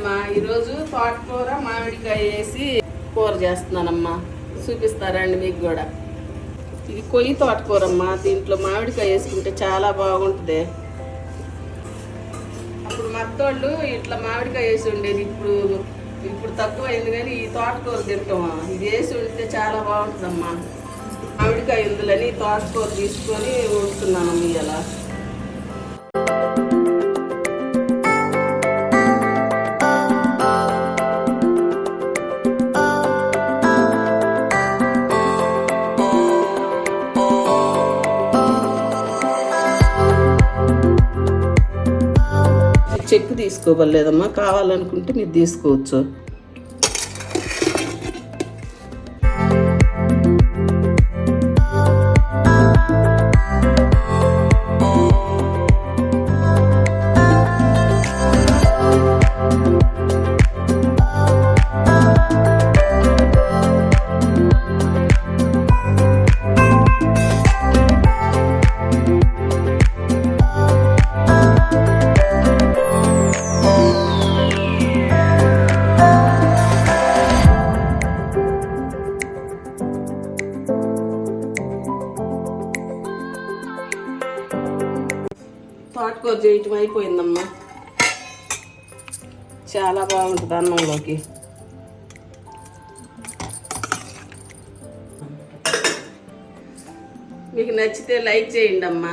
అమ్మా, ఈరోజు తోటకూర మామిడికాయ వేసి కూర చేస్తున్నానమ్మా. చూపిస్తారండి మీకు కూడా. ఇది కొయ్యి తోటకూర అమ్మా. దీంట్లో మామిడికాయ వేసుకుంటే చాలా బాగుంటుంది. అప్పుడు మత్తోళ్ళు ఇట్లా మామిడికాయ వేసి ఉండేది. ఇప్పుడు తక్కువైంది, కానీ ఈ తోటకూర తింటామా. ఇది వేసి ఉంటే చాలా బాగుంటుందమ్మా. మామిడికాయ ఉందని తోటకూర తీసుకొని వండుతున్నానమ్మా. ఇలా చెక్కు తీసుకోవలేదమ్మా, కావాలనుకుంటే మీరు తీసుకోవచ్చు. తోటకూర చేయటం అయిపోయిందమ్మా. చాలా బాగుంటుంది అన్నంలోకి. మీకు నచ్చితే లైక్ చేయండి అమ్మా.